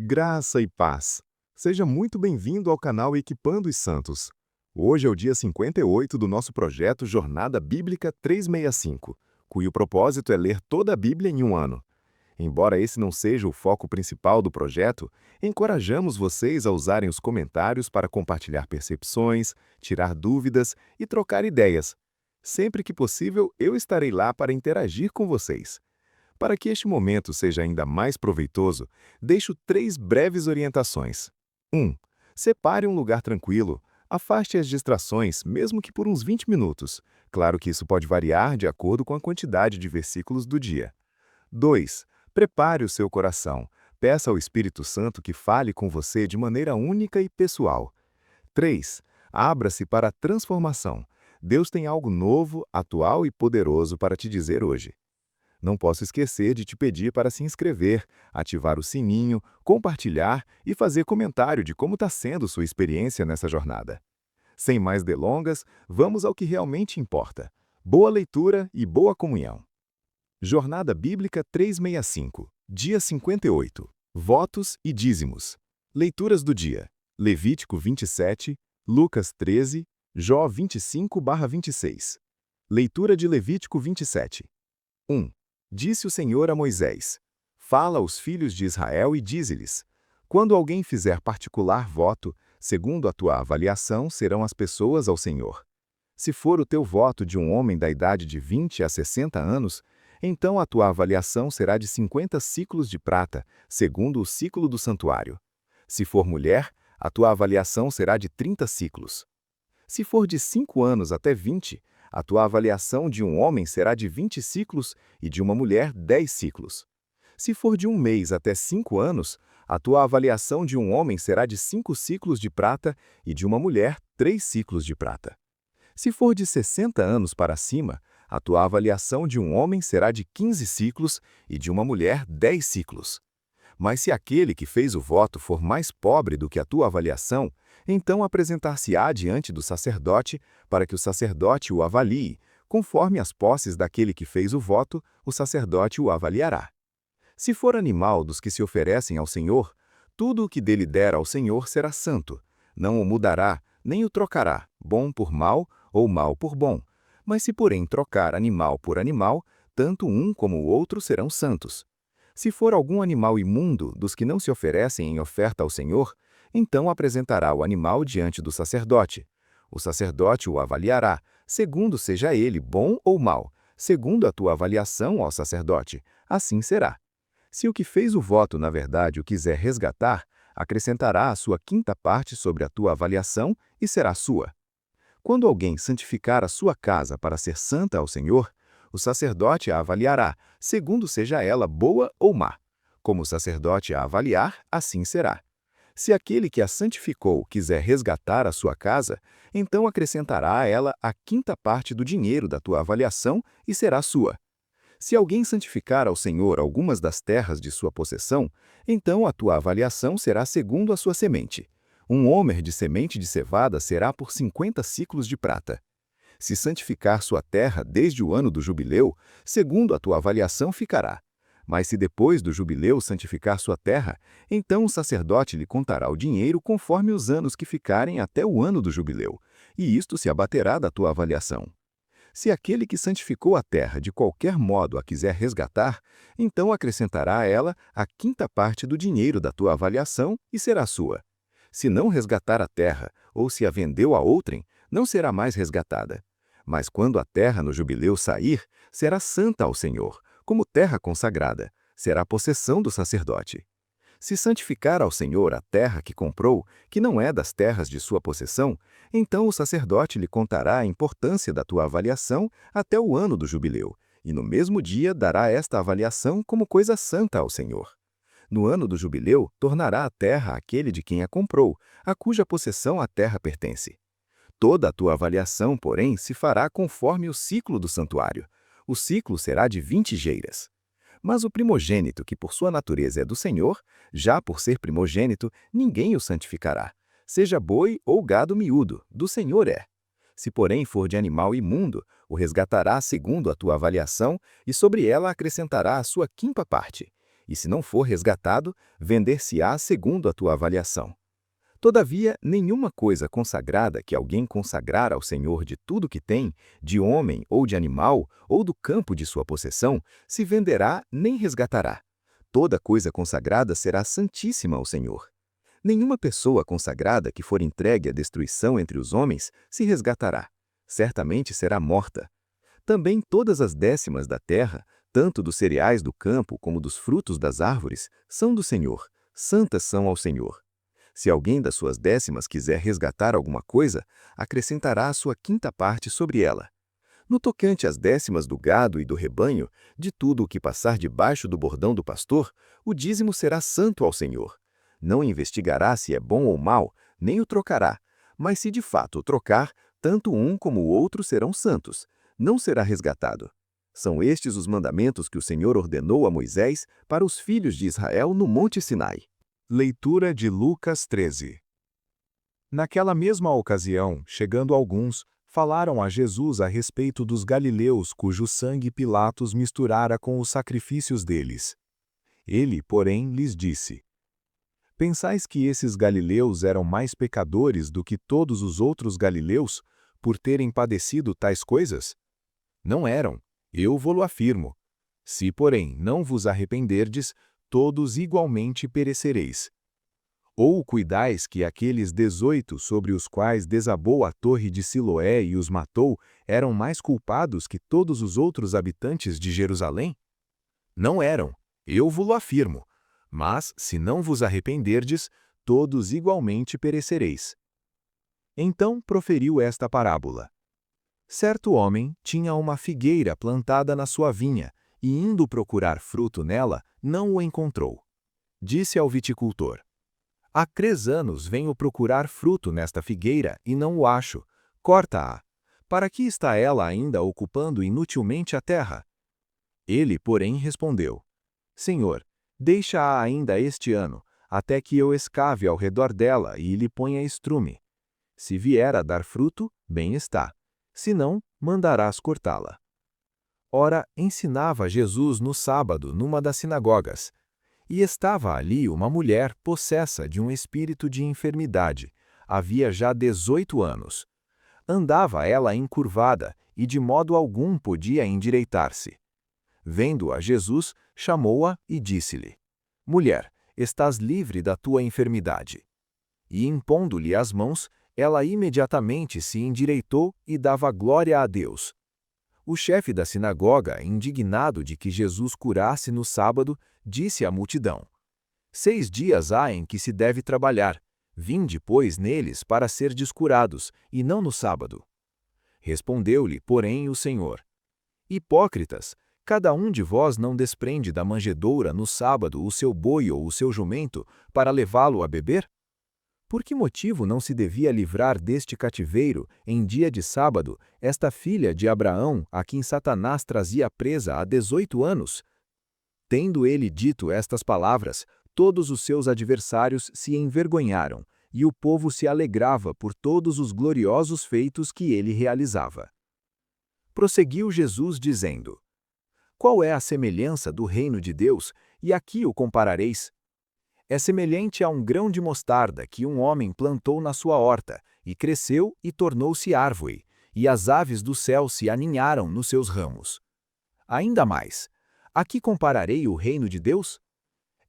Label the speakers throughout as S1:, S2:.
S1: Graça e paz. Seja muito bem-vindo ao canal Equipando os Santos. Hoje é o dia 58 do nosso projeto Jornada Bíblica 365, cujo propósito é ler toda a Bíblia em um ano. Embora esse não seja o foco principal do projeto, encorajamos vocês a usarem os comentários para compartilhar percepções, tirar dúvidas e trocar ideias. Sempre que possível, eu estarei lá para interagir com vocês. Para que este momento seja ainda mais proveitoso, deixo 3 breves orientações. 1. Separe um lugar tranquilo. Afaste as distrações, mesmo que por uns 20 minutos. Claro que isso pode variar de acordo com a quantidade de versículos do dia. 2. Prepare o seu coração. Peça ao Espírito Santo que fale com você de maneira única e pessoal. 3. Abra-se para a transformação. Deus tem algo novo, atual e poderoso para te dizer hoje. Não posso esquecer de te pedir para se inscrever, ativar o sininho, compartilhar e fazer comentário de como está sendo sua experiência nessa jornada. Sem mais delongas, vamos ao que realmente importa. Boa leitura e boa comunhão. Jornada Bíblica 365, dia 58. Votos e dízimos. Leituras do dia. Levítico 27, Lucas 13, Jó 25/26. Leitura de Levítico 27. 1. Disse o Senhor a Moisés: Fala aos filhos de Israel e dize-lhes: Quando alguém fizer particular voto, segundo a tua avaliação serão as pessoas ao Senhor. Se for o teu voto de um homem da idade de 20 a 60 anos, então a tua avaliação será de 50 siclos de prata, segundo o ciclo do santuário. Se for mulher, a tua avaliação será de 30 siclos. Se for de 5 anos até 20, a tua avaliação de um homem será de 20 ciclos e de uma mulher 10 ciclos. Se for de 1 mês até 5 anos, a tua avaliação de um homem será de 5 ciclos de prata e de uma mulher 3 ciclos de prata. Se for de 60 anos para cima, a tua avaliação de um homem será de 15 ciclos e de uma mulher 10 ciclos. Mas se aquele que fez o voto for mais pobre do que a tua avaliação, então apresentar-se-á diante do sacerdote para que o sacerdote o avalie. Conforme as posses daquele que fez o voto, o sacerdote o avaliará. Se for animal dos que se oferecem ao Senhor, tudo o que dele der ao Senhor será santo. Não o mudará, nem o trocará, bom por mal ou mal por bom. Mas se porém trocar animal por animal, tanto um como o outro serão santos. Se for algum animal imundo dos que não se oferecem em oferta ao Senhor, então apresentará o animal diante do sacerdote. O sacerdote o avaliará, segundo seja ele bom ou mau, segundo a tua avaliação ao sacerdote. Assim será. Se o que fez o voto, na verdade, o quiser resgatar, acrescentará a sua quinta parte sobre a tua avaliação e será sua. Quando alguém santificar a sua casa para ser santa ao Senhor, o sacerdote a avaliará, segundo seja ela boa ou má. Como o sacerdote a avaliar, assim será. Se aquele que a santificou quiser resgatar a sua casa, então acrescentará a ela a quinta parte do dinheiro da tua avaliação e será sua. Se alguém santificar ao Senhor algumas das terras de sua possessão, então a tua avaliação será segundo a sua semente. Um homer de semente de cevada será por 50 siclos de prata. Se santificar sua terra desde o ano do jubileu, segundo a tua avaliação ficará. Mas se depois do jubileu santificar sua terra, então o sacerdote lhe contará o dinheiro conforme os anos que ficarem até o ano do jubileu, e isto se abaterá da tua avaliação. Se aquele que santificou a terra de qualquer modo a quiser resgatar, então acrescentará a ela a quinta parte do dinheiro da tua avaliação e será sua. Se não resgatar a terra, ou se a vendeu a outrem, não será mais resgatada. Mas quando a terra no jubileu sair, será santa ao Senhor, como terra consagrada, será possessão do sacerdote. Se santificar ao Senhor a terra que comprou, que não é das terras de sua possessão, então o sacerdote lhe contará a importância da tua avaliação até o ano do jubileu, e no mesmo dia dará esta avaliação como coisa santa ao Senhor. No ano do jubileu, tornará a terra àquele de quem a comprou, a cuja possessão a terra pertence. Toda a tua avaliação, porém, se fará conforme o ciclo do santuário. O ciclo será de 20 geiras. Mas o primogênito, que por sua natureza é do Senhor, já por ser primogênito, ninguém o santificará. Seja boi ou gado miúdo, do Senhor é. Se, porém, for de animal imundo, o resgatará segundo a tua avaliação e sobre ela acrescentará a sua quinta parte. e se não for resgatado, vender-se-á segundo a tua avaliação. Todavia, nenhuma coisa consagrada que alguém consagrar ao Senhor de tudo que tem, de homem ou de animal, ou do campo de sua possessão, se venderá nem resgatará. Toda coisa consagrada será santíssima ao Senhor. Nenhuma pessoa consagrada que for entregue à destruição entre os homens se resgatará. Certamente será morta. Também todas as décimas da terra, tanto dos cereais do campo como dos frutos das árvores, são do Senhor, santas são ao Senhor. Se alguém das suas décimas quiser resgatar alguma coisa, acrescentará a sua quinta parte sobre ela. No tocante às décimas do gado e do rebanho, de tudo o que passar debaixo do bordão do pastor, o dízimo será santo ao Senhor. Não investigará se é bom ou mau, nem o trocará, mas se de fato o trocar, tanto um como o outro serão santos. Não será resgatado. São estes os mandamentos que o Senhor ordenou a Moisés para os filhos de Israel no Monte Sinai. Leitura de Lucas 13. Naquela mesma ocasião, chegando alguns, falaram a Jesus a respeito dos galileus cujo sangue Pilatos misturara com os sacrifícios deles. Ele, porém, lhes disse: Pensais que esses galileus eram mais pecadores do que todos os outros galileus, por terem padecido tais coisas? Não eram, eu vô-lo afirmo. Se, porém, não vos arrependerdes, todos igualmente perecereis. Ou cuidais que aqueles 18 sobre os quais desabou a torre de Siloé e os matou, eram mais culpados que todos os outros habitantes de Jerusalém? Não eram, eu vô-lo afirmo. Mas, se não vos arrependerdes, todos igualmente perecereis. Então proferiu esta parábola. Certo homem tinha uma figueira plantada na sua vinha, e indo procurar fruto nela, não o encontrou. Disse ao viticultor: Há 3 anos venho procurar fruto nesta figueira e não o acho. Corta-a. Para que está ela ainda ocupando inutilmente a terra? Ele, porém, respondeu: Senhor, deixa-a ainda este ano, até que eu escave ao redor dela e lhe ponha estrume. Se vier a dar fruto, bem está. Se não, mandarás cortá-la. Ora, ensinava Jesus no sábado numa das sinagogas. E estava ali uma mulher possessa de um espírito de enfermidade. Havia já 18 anos. Andava ela encurvada e de modo algum podia endireitar-se. Vendo-a Jesus, chamou-a e disse-lhe: Mulher, estás livre da tua enfermidade. E impondo-lhe as mãos, ela imediatamente se endireitou e dava glória a Deus. O chefe da sinagoga, indignado de que Jesus curasse no sábado, disse à multidão: 6 dias há em que se deve trabalhar. Vinde, pois, neles para ser descurados, e não no sábado. Respondeu-lhe, porém, o Senhor: Hipócritas, cada um de vós não desprende da manjedoura no sábado o seu boi ou o seu jumento para levá-lo a beber? Por que motivo não se devia livrar deste cativeiro, em dia de sábado, esta filha de Abraão, a quem Satanás trazia presa há 18 anos? Tendo ele dito estas palavras, todos os seus adversários se envergonharam, e o povo se alegrava por todos os gloriosos feitos que ele realizava. Prosseguiu Jesus dizendo: Qual é a semelhança do reino de Deus, e a que o comparareis? É semelhante a um grão de mostarda que um homem plantou na sua horta, e cresceu e tornou-se árvore, e as aves do céu se aninharam nos seus ramos. Ainda mais, a que compararei o reino de Deus?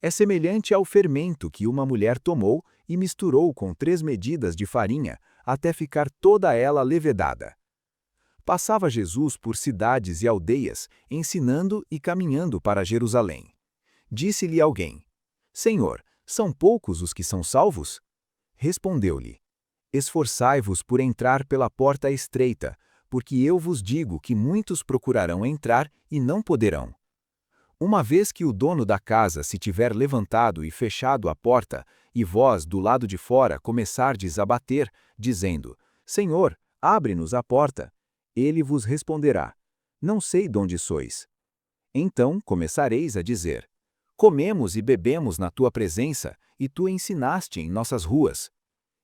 S1: É semelhante ao fermento que uma mulher tomou e misturou com 3 medidas de farinha, até ficar toda ela levedada. Passava Jesus por cidades e aldeias, ensinando e caminhando para Jerusalém. Disse-lhe alguém: Senhor, são poucos os que são salvos? Respondeu-lhe: Esforçai-vos por entrar pela porta estreita, porque eu vos digo que muitos procurarão entrar e não poderão. Uma vez que o dono da casa se tiver levantado e fechado a porta, e vós, do lado de fora, começardes a bater, dizendo: Senhor, abre-nos a porta, ele vos responderá: Não sei de onde sois. Então começareis a dizer: Comemos e bebemos na tua presença, e tu ensinaste em nossas ruas.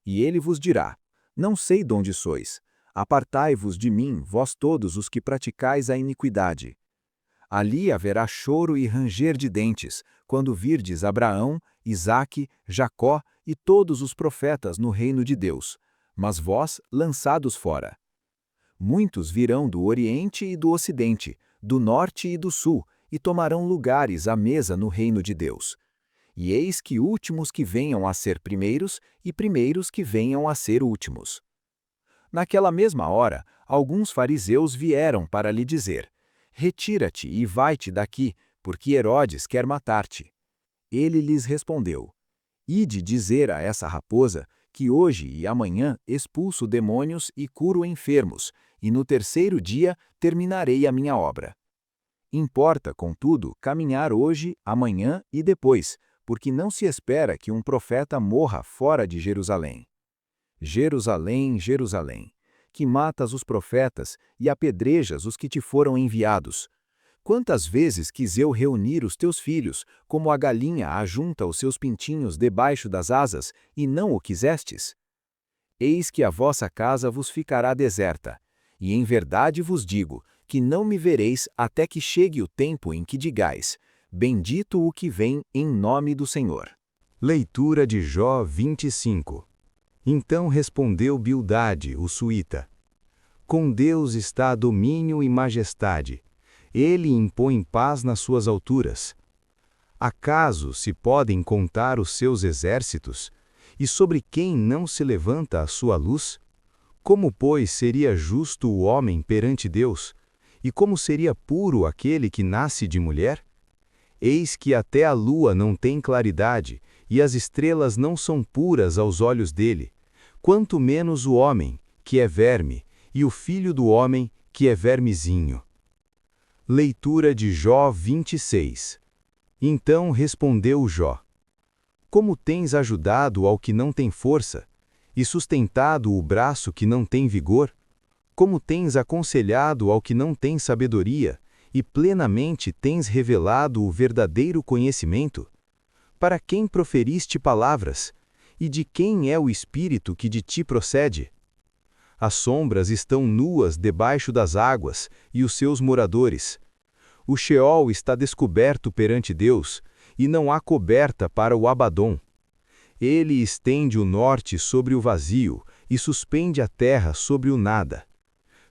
S1: E ele vos dirá: Não sei de onde sois. Apartai-vos de mim, vós todos os que praticais a iniquidade.
S2: Ali haverá choro e ranger de dentes, quando virdes Abraão, Isaque, Jacó e todos os profetas no reino de Deus, mas vós lançados fora. Muitos virão do Oriente e do Ocidente, do Norte e do Sul, e tomarão lugares à mesa no reino de Deus. E eis que últimos que venham a ser primeiros, e primeiros que venham a ser últimos. Naquela mesma hora, alguns fariseus vieram para lhe dizer: Retira-te e vai-te daqui, porque Herodes quer matar-te. Ele lhes respondeu: Ide dizer a essa raposa que hoje e amanhã expulso demônios e curo enfermos, e no terceiro dia terminarei a minha obra. Importa, contudo, caminhar hoje, amanhã e depois, porque não se espera que um profeta morra fora de Jerusalém. Jerusalém, Jerusalém, que matas os profetas e apedrejas os que te foram enviados. Quantas vezes quis eu reunir os teus filhos, como a galinha ajunta os seus pintinhos debaixo das asas, e não o quisestes? Eis que a vossa casa vos ficará deserta, e em verdade vos digo que não me vereis até que chegue o tempo em que digais: Bendito o que vem em nome do Senhor.
S3: Leitura de Jó 25. Então respondeu Bildade, o suíta: Com Deus está domínio e majestade. Ele impõe paz nas suas alturas. Acaso se podem contar os seus exércitos? E sobre quem não se levanta a sua luz? Como, pois, seria justo o homem perante Deus? E como seria puro aquele que nasce de mulher? Eis que até a lua não tem claridade, e as estrelas não são puras aos olhos dele, quanto menos o homem, que é verme, e o filho do homem, que é vermezinho. Leitura de Jó 26. Então respondeu Jó: Como tens ajudado ao que não tem força, e sustentado o braço que não tem vigor? Como tens aconselhado ao que não tem sabedoria, e plenamente tens revelado o verdadeiro conhecimento? Para quem proferiste palavras? E de quem é o espírito que de ti procede? As sombras estão nuas debaixo das águas, e os seus moradores. O Sheol está descoberto perante Deus, e não há coberta para o Abadom. Ele estende o norte sobre o vazio, e suspende a terra sobre o nada.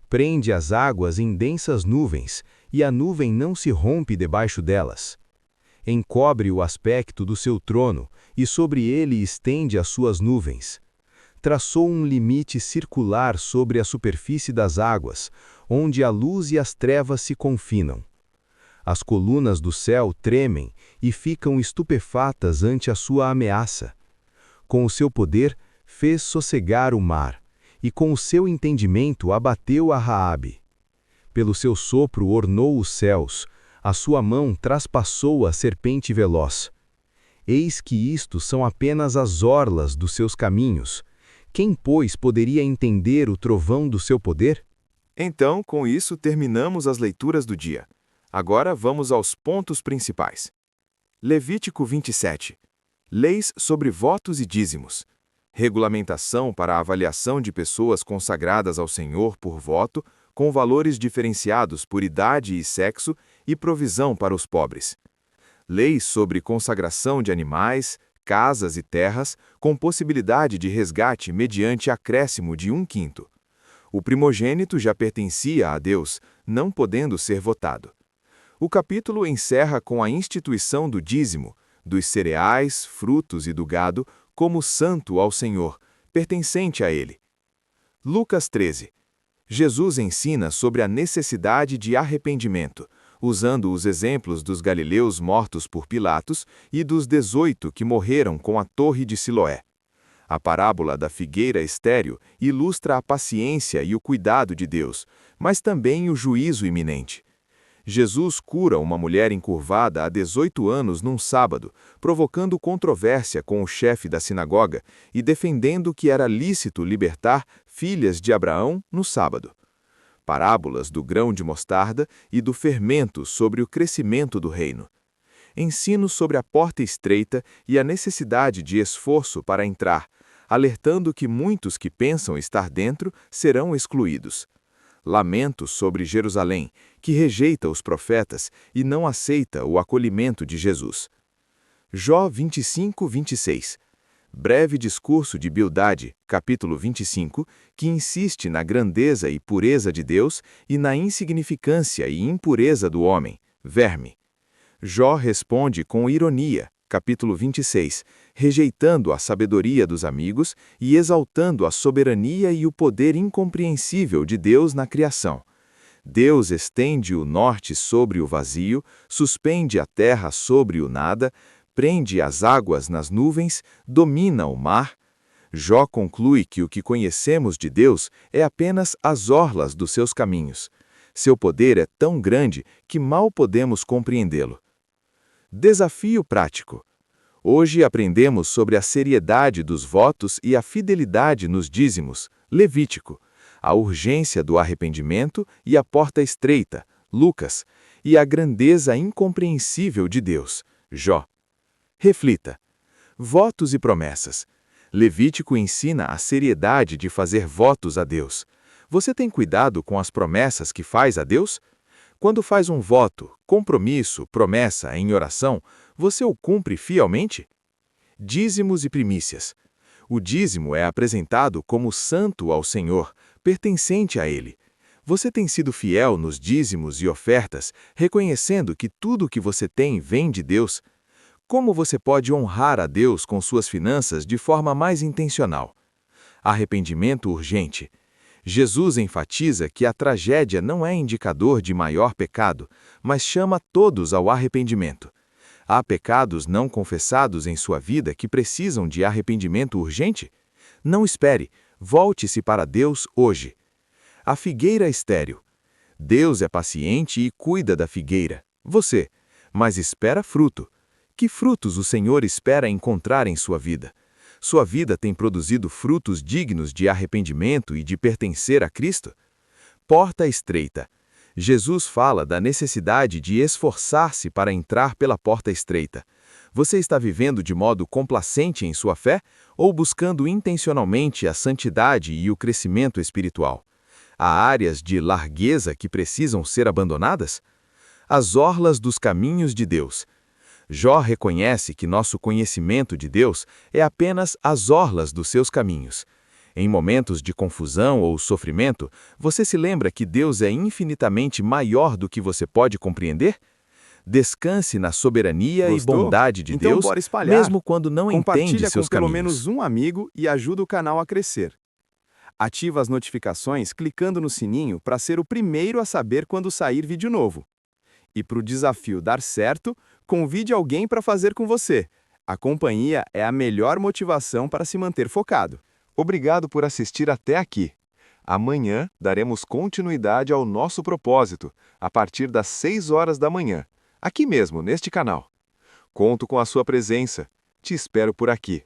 S3: Prende as águas em densas nuvens, e a nuvem não se rompe debaixo delas. Encobre o aspecto do seu trono, e sobre ele estende as suas nuvens. Traçou um limite circular sobre a superfície das águas, onde a luz e as trevas se confinam. As colunas do céu tremem e ficam estupefatas ante a sua ameaça. Com o seu poder, fez sossegar o mar, e com o seu entendimento abateu a Raabe. Pelo seu sopro ornou os céus, a sua mão traspassou a serpente veloz. Eis que isto são apenas as orlas dos seus caminhos. Quem, pois, poderia entender o trovão do seu poder?
S1: Então, com isso, terminamos as leituras do dia. Agora vamos aos pontos principais. Levítico 27. Leis sobre votos e dízimos. Regulamentação para a avaliação de pessoas consagradas ao Senhor por voto, com valores diferenciados por idade e sexo e provisão para os pobres. Leis sobre consagração de animais, casas e terras, com possibilidade de resgate mediante acréscimo de 1/5. O primogênito já pertencia a Deus, não podendo ser votado. O capítulo encerra com a instituição do dízimo, dos cereais, frutos e do gado, como santo ao Senhor, pertencente a Ele. Lucas 13. Jesus ensina sobre a necessidade de arrependimento, usando os exemplos dos galileus mortos por Pilatos e dos 18 que morreram com a torre de Siloé. A parábola da figueira estéril ilustra a paciência e o cuidado de Deus, mas também o juízo iminente. Jesus cura uma mulher encurvada há 18 anos num sábado, provocando controvérsia com o chefe da sinagoga e defendendo que era lícito libertar filhas de Abraão no sábado. Parábolas do grão de mostarda e do fermento sobre o crescimento do reino. Ensino sobre a porta estreita e a necessidade de esforço para entrar, alertando que muitos que pensam estar dentro serão excluídos.
S4: lamento sobre Jerusalém, que rejeita os profetas e não aceita o acolhimento de Jesus. Jó 25, 26. Breve discurso de Bildade, capítulo 25, que insiste na grandeza e pureza de Deus e na insignificância e impureza do homem, verme. Jó responde com ironia, capítulo 26, rejeitando a sabedoria dos amigos e exaltando a soberania e o poder incompreensível de Deus na criação. Deus estende o norte sobre o vazio, suspende a terra sobre o nada, prende as águas nas nuvens, domina o mar. Jó conclui que o que conhecemos de Deus é apenas as orlas dos seus caminhos. Seu poder é tão grande que mal podemos compreendê-lo. Desafio prático. Hoje aprendemos sobre a seriedade dos votos e a fidelidade nos dízimos, Levítico, a urgência do arrependimento e a porta estreita, Lucas, e a grandeza incompreensível de Deus, Jó. Reflita. Votos e promessas. Levítico ensina a seriedade de fazer votos a Deus. Você tem cuidado com as promessas que faz a Deus? Quando faz um voto, compromisso, promessa em oração, você o cumpre fielmente? Dízimos e primícias. O dízimo é apresentado como santo ao Senhor, pertencente a Ele. Você tem sido fiel nos dízimos e ofertas, reconhecendo que tudo o que você tem vem de Deus? Como você pode honrar a Deus com suas finanças de forma mais intencional? Arrependimento urgente. Jesus enfatiza que a tragédia não é indicador de maior pecado, mas chama todos ao arrependimento. Há pecados não confessados em sua vida que precisam de arrependimento urgente? Não espere, volte-se para Deus hoje. A figueira estéril. Deus é paciente e cuida da figueira, você, mas espera fruto. Que frutos o Senhor espera encontrar em sua vida? Sua vida tem produzido frutos dignos de arrependimento e de pertencer a Cristo? Porta estreita. Jesus fala da necessidade de esforçar-se para entrar pela porta estreita. Você está vivendo de modo complacente em sua fé ou buscando intencionalmente a santidade e o crescimento espiritual? Há áreas de largueza que precisam ser abandonadas? As orlas dos caminhos de Deus. Jó reconhece que nosso conhecimento de Deus é apenas as orlas dos seus caminhos. Em momentos de confusão ou sofrimento, você se lembra que Deus é infinitamente maior do que você pode compreender? Descanse na soberania e bondade de Deus,
S1: bora espalhar.
S4: mesmo quando não entende
S1: Compartilha
S4: seus
S1: com pelo
S4: caminhos.
S1: menos um amigo e ajuda o canal a crescer. Ativa as notificações clicando no sininho para ser o primeiro a saber quando sair vídeo novo. E para o desafio dar certo, convide alguém para fazer com você. A companhia é a melhor motivação para se manter focado. Obrigado por assistir até aqui. Amanhã daremos continuidade ao nosso propósito, a partir das 6 horas da manhã, aqui mesmo, neste canal. Conto com a sua presença. Te espero por aqui.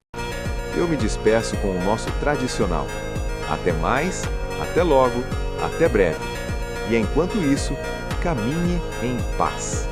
S1: Eu me despeço com o nosso tradicional. Até mais, até logo, até breve. E enquanto isso, caminhe em paz.